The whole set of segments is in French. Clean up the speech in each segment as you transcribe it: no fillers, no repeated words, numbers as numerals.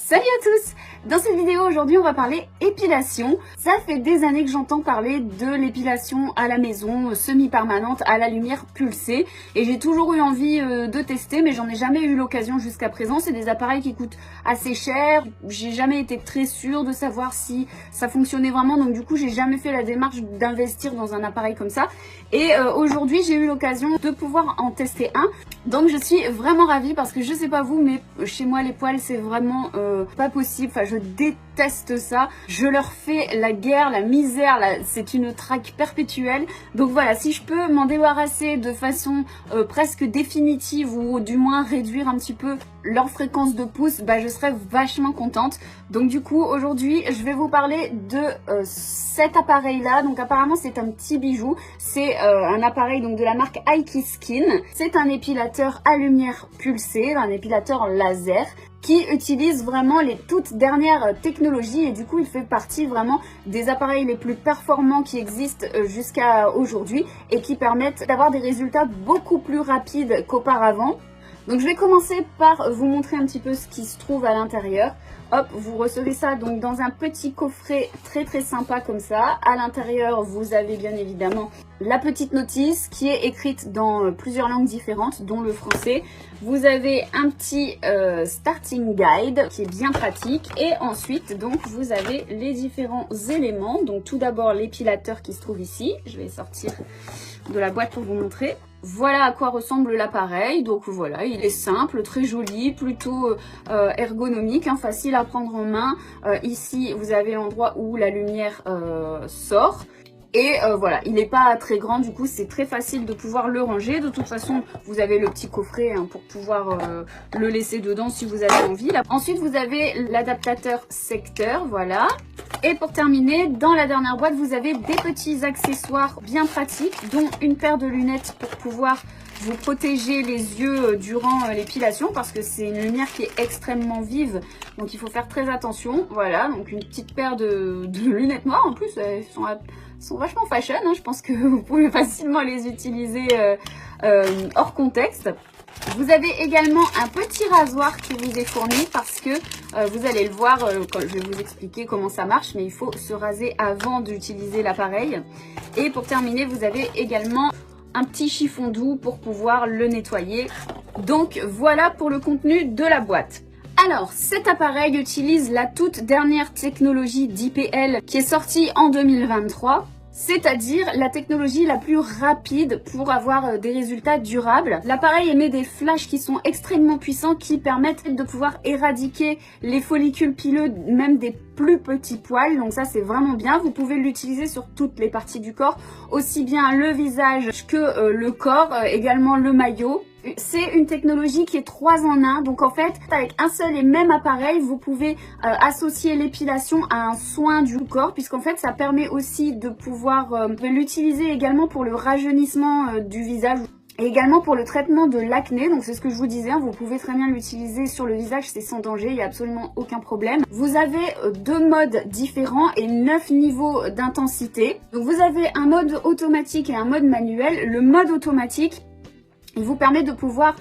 Salut à tous! Dans cette vidéo aujourd'hui on va parler épilation. Ça fait des années que j'entends parler de l'épilation à la maison, semi-permanente, à la lumière pulsée. Et j'ai toujours eu envie de tester mais j'en ai jamais eu l'occasion jusqu'à présent. C'est des appareils qui coûtent assez cher. J'ai jamais été très sûre de savoir si ça fonctionnait vraiment. Donc du coup j'ai jamais fait la démarche d'investir dans un appareil comme ça. Et aujourd'hui j'ai eu l'occasion de pouvoir en tester un. Donc je suis vraiment ravie parce que je sais pas vous mais chez moi les poils c'est vraiment pas possible. Enfin je déteste ça. Je leur fais la guerre, la misère, c'est une traque perpétuelle. Donc voilà, si je peux m'en débarrasser de façon presque définitive ou du moins réduire un petit peu leur fréquence de pouce, bah, je serais vachement contente. Donc du coup aujourd'hui je vais vous parler de cet appareil là. Donc apparemment c'est un petit bijou. C'est un appareil donc de la marque Aiki Skin. C'est un épilateur à lumière pulsée, un épilateur laser qui utilise vraiment les toutes dernières technologies et du coup il fait partie vraiment des appareils les plus performants qui existent jusqu'à aujourd'hui et qui permettent d'avoir des résultats beaucoup plus rapides qu'auparavant. Donc je vais commencer par vous montrer un petit peu ce qui se trouve à l'intérieur. Hop, vous recevez ça donc dans un petit coffret très sympa comme ça. À l'intérieur, vous avez bien évidemment la petite notice qui est écrite dans plusieurs langues différentes, dont le français. Vous avez un petit starting guide qui est bien pratique. Et ensuite, donc, vous avez les différents éléments. Donc tout d'abord, l'épilateur qui se trouve ici. Je vais sortir de la boîte pour vous montrer. Voilà à quoi ressemble l'appareil. Donc voilà, il est simple, très joli, plutôt ergonomique, hein, facile à prendre en main. Ici, vous avez l'endroit où la lumière sort. Et voilà, il n'est pas très grand, du coup c'est très facile de pouvoir le ranger. De toute façon, vous avez le petit coffret hein, pour pouvoir le laisser dedans si vous avez envie. Là. Ensuite, vous avez l'adaptateur secteur, voilà. Et pour terminer, dans la dernière boîte, vous avez des petits accessoires bien pratiques, dont une paire de lunettes pour pouvoir vous protéger les yeux durant l'épilation parce que c'est une lumière qui est extrêmement vive, donc il faut faire très attention. Voilà, donc une petite paire de lunettes noires en plus, elles sont vachement fashion, hein. Je pense que vous pouvez facilement les utiliser hors contexte. Vous avez également un petit rasoir qui vous est fourni parce que vous allez le voir quand je vais vous expliquer comment ça marche, mais il faut se raser avant d'utiliser l'appareil. Et pour terminer, vous avez également un petit chiffon doux pour pouvoir le nettoyer. Donc voilà pour le contenu de la boîte. Alors, cet appareil utilise la toute dernière technologie d'IPL qui est sortie en 2023. C'est-à-dire la technologie la plus rapide pour avoir des résultats durables. L'appareil émet des flashs qui sont extrêmement puissants qui permettent de pouvoir éradiquer les follicules pileux, même des plus petits poils. Donc ça c'est vraiment bien. Vous pouvez l'utiliser sur toutes les parties du corps, aussi bien le visage que le corps, également le maillot. C'est une technologie qui est 3 en 1, donc en fait avec un seul et même appareil vous pouvez associer l'épilation à un soin du corps, puisqu'en fait ça permet aussi de pouvoir l'utiliser également pour le rajeunissement du visage et également pour le traitement de l'acné. Donc c'est ce que je vous disais, hein, vous pouvez très bien l'utiliser sur le visage, c'est sans danger, il n'y a absolument aucun problème. Vous avez 2 modes différents et 9 niveaux d'intensité. Donc vous avez un mode automatique et un mode manuel. Le mode automatique, il vous permet de pouvoir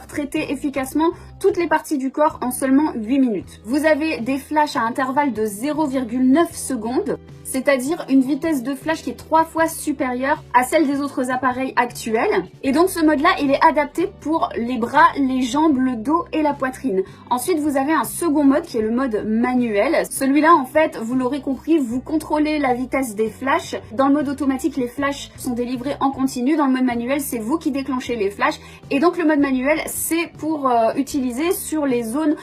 traiter efficacement toutes les parties du corps en seulement 8 minutes. Vous avez des flashs à intervalle de 0,9 secondes, c'est-à-dire une vitesse de flash qui est 3 fois supérieure à celle des autres appareils actuels. Et donc ce mode-là, il est adapté pour les bras, les jambes, le dos et la poitrine. Ensuite, vous avez un second mode qui est le mode manuel. Celui-là, en fait, vous l'aurez compris, vous contrôlez la vitesse des flashs. Dans le mode automatique, les flashs sont délivrés en continu. Dans le mode manuel, c'est vous qui déclenchez les flashs. Et donc le mode manuel, c'est pour utiliser sur les zones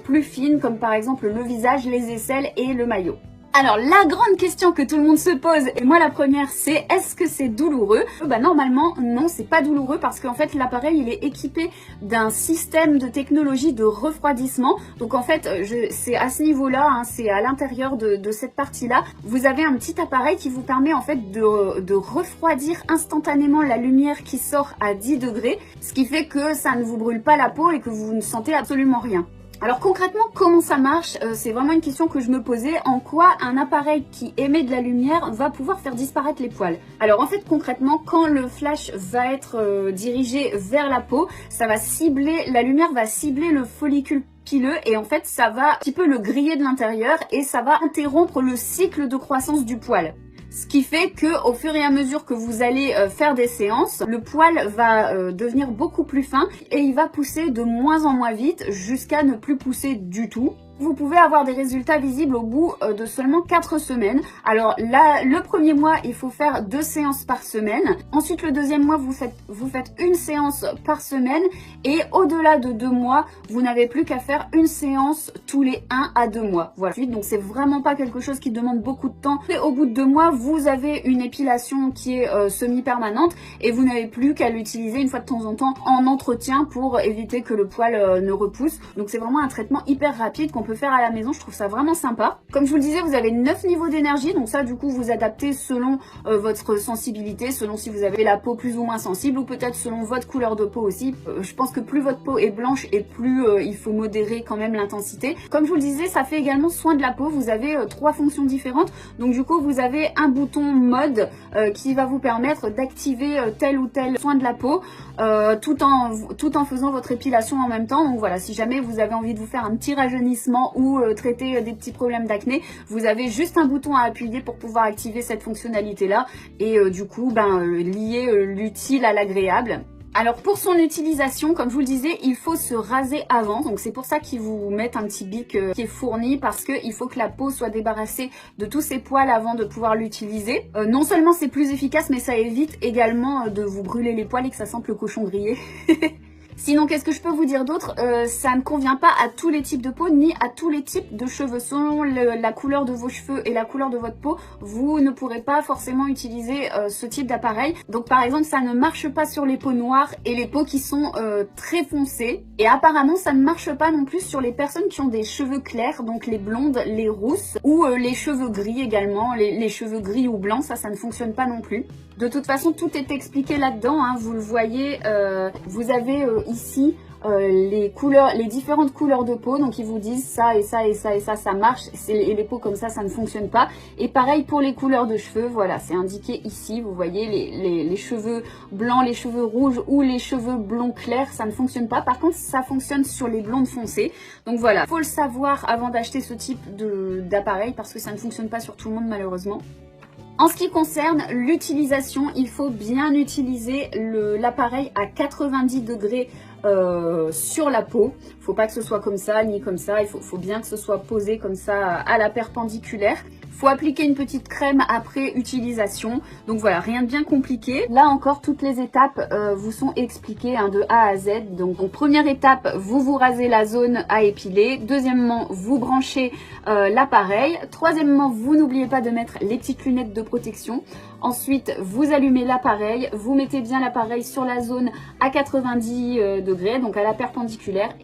plus fines, comme par exemple le visage, les aisselles et le maillot. Alors la grande question que tout le monde se pose, et moi la première, c'est est-ce que c'est douloureux? Bah normalement non, c'est pas douloureux parce qu'en fait l'appareil il est équipé d'un système de technologie de refroidissement. Donc en fait c'est à ce niveau-là, hein, c'est à l'intérieur de cette partie-là. Vous avez un petit appareil qui vous permet en fait de refroidir instantanément la lumière qui sort à 10 degrés, ce qui fait que ça ne vous brûle pas la peau et que vous ne sentez absolument rien. Alors concrètement, comment ça marche? C'est vraiment une question que je me posais. En quoi un appareil qui émet de la lumière va pouvoir faire disparaître les poils? Alors en fait, concrètement, quand le flash va être dirigé vers la peau, ça va cibler, la lumière va cibler le follicule pileux et en fait ça va un petit peu le griller de l'intérieur et ça va interrompre le cycle de croissance du poil. Ce qui fait que au fur et à mesure que vous allez faire des séances, le poil va devenir beaucoup plus fin et il va pousser de moins en moins vite jusqu'à ne plus pousser du tout. Vous pouvez avoir des résultats visibles au bout de seulement 4 semaines. Alors là, le premier mois, il faut faire 2 séances par semaine. Ensuite, le deuxième mois, vous faites une séance par semaine. Et au-delà de 2 mois, vous n'avez plus qu'à faire une séance tous les 1 à 2 mois. Voilà. Donc c'est vraiment pas quelque chose qui demande beaucoup de temps. Et au bout de 2 mois, vous avez une épilation qui est semi-permanente et vous n'avez plus qu'à l'utiliser une fois de temps en temps en entretien pour éviter que le poil ne repousse. Donc c'est vraiment un traitement hyper rapide qu'on peut faire à la maison, je trouve ça vraiment sympa. Comme je vous le disais, vous avez 9 niveaux d'énergie, donc ça du coup vous adaptez selon votre sensibilité, selon si vous avez la peau plus ou moins sensible ou peut-être selon votre couleur de peau aussi. Je pense que plus votre peau est blanche et plus il faut modérer quand même l'intensité. Comme je vous le disais, ça fait également soin de la peau, vous avez 3 fonctions différentes, donc du coup vous avez un bouton mode qui va vous permettre d'activer tel ou tel soin de la peau tout en faisant votre épilation en même temps. Donc voilà, si jamais vous avez envie de vous faire un petit rajeunissement ou traiter des petits problèmes d'acné, vous avez juste un bouton à appuyer pour pouvoir activer cette fonctionnalité là et du coup lier l'utile à l'agréable. Alors pour son utilisation, comme je vous le disais, il faut se raser avant, donc c'est pour ça qu'ils vous mettent un petit bic qui est fourni parce qu'il faut que la peau soit débarrassée de tous ces poils avant de pouvoir l'utiliser. Non seulement c'est plus efficace, mais ça évite également de vous brûler les poils et que ça sente le cochon grillé. Sinon, qu'est-ce que je peux vous dire d'autre? Ça ne convient pas à tous les types de peau ni à tous les types de cheveux. Selon la couleur de vos cheveux et la couleur de votre peau, vous ne pourrez pas forcément utiliser ce type d'appareil. Donc par exemple, ça ne marche pas sur les peaux noires et les peaux qui sont très foncées. Et apparemment, ça ne marche pas non plus sur les personnes qui ont des cheveux clairs, donc les blondes, les rousses ou les cheveux gris également, les cheveux gris ou blancs, ça ne fonctionne pas non plus. De toute façon, tout est expliqué là-dedans, hein, vous le voyez, vous avez ici les différentes couleurs de peau, donc ils vous disent ça et ça et ça et ça marche, et les peaux comme ça ne fonctionne pas. Et pareil pour les couleurs de cheveux, voilà, c'est indiqué ici, vous voyez les cheveux blancs, les cheveux rouges ou les cheveux blonds clairs, ça ne fonctionne pas. Par contre, ça fonctionne sur les blondes foncées. Donc voilà, faut le savoir avant d'acheter ce type d'appareil parce que ça ne fonctionne pas sur tout le monde malheureusement. En ce qui concerne l'utilisation, il faut bien utiliser l'appareil à 90 degrés sur la peau. Il ne faut pas que ce soit comme ça ni comme ça, il faut bien que ce soit posé comme ça à la perpendiculaire. Il faut appliquer une petite crème après utilisation. Donc voilà, rien de bien compliqué. Là encore, toutes les étapes vous sont expliquées hein, de A à Z. Donc première étape, vous rasez la zone à épiler. Deuxièmement, vous branchez l'appareil. Troisièmement, vous n'oubliez pas de mettre les petites lunettes de protection. Ensuite, vous allumez l'appareil. Vous mettez bien l'appareil sur la zone à 90 degrés, donc à la perpendiculaire.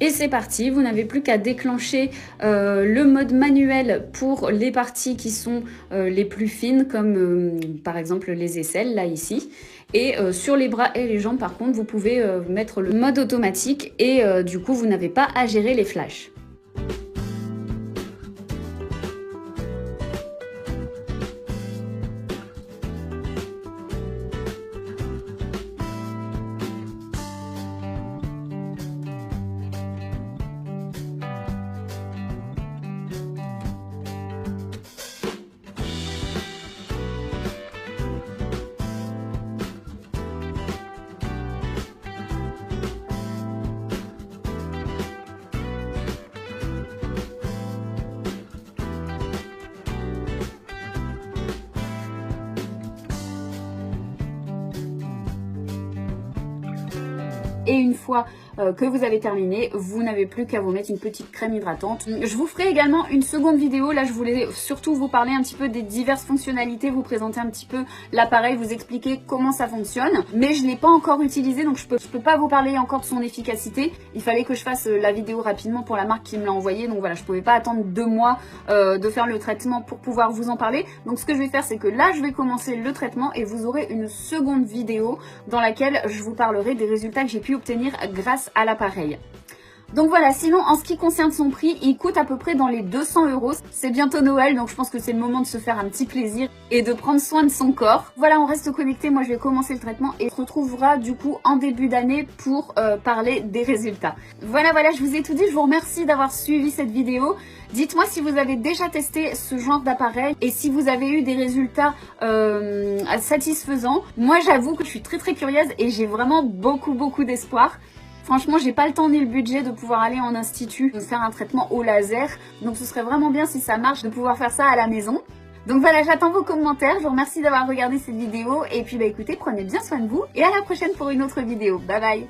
Et c'est parti, vous n'avez plus qu'à déclencher le mode manuel pour les parties qui sont les plus fines, comme par exemple les aisselles, là ici. Et sur les bras et les jambes, par contre, vous pouvez mettre le mode automatique et du coup, vous n'avez pas à gérer les flashs. Et une fois que vous avez terminé, vous n'avez plus qu'à vous mettre une petite crème hydratante. Je vous ferai également une seconde vidéo. Là, je voulais surtout vous parler un petit peu des diverses fonctionnalités, vous présenter un petit peu l'appareil, vous expliquer comment ça fonctionne. Mais je ne l'ai pas encore utilisé, donc je peux pas vous parler encore de son efficacité. Il fallait que je fasse la vidéo rapidement pour la marque qui me l'a envoyé. Donc voilà, je pouvais pas attendre 2 mois de faire le traitement pour pouvoir vous en parler. Donc ce que je vais faire, c'est que là, je vais commencer le traitement et vous aurez une seconde vidéo dans laquelle je vous parlerai des résultats que j'ai pu obtenir grâce à l'appareil. Donc voilà, sinon en ce qui concerne son prix, il coûte à peu près dans les 200 €. C'est bientôt Noël, donc je pense que c'est le moment de se faire un petit plaisir et de prendre soin de son corps. Voilà, on reste connecté, moi je vais commencer le traitement et on se retrouvera du coup en début d'année pour parler des résultats. Voilà, je vous ai tout dit, je vous remercie d'avoir suivi cette vidéo. Dites-moi si vous avez déjà testé ce genre d'appareil et si vous avez eu des résultats satisfaisants. Moi j'avoue que je suis très curieuse et j'ai vraiment beaucoup d'espoir. Franchement, j'ai pas le temps ni le budget de pouvoir aller en institut, de faire un traitement au laser. Donc ce serait vraiment bien si ça marche de pouvoir faire ça à la maison. Donc voilà, j'attends vos commentaires. Je vous remercie d'avoir regardé cette vidéo. Et puis bah écoutez, prenez bien soin de vous. Et à la prochaine pour une autre vidéo. Bye bye.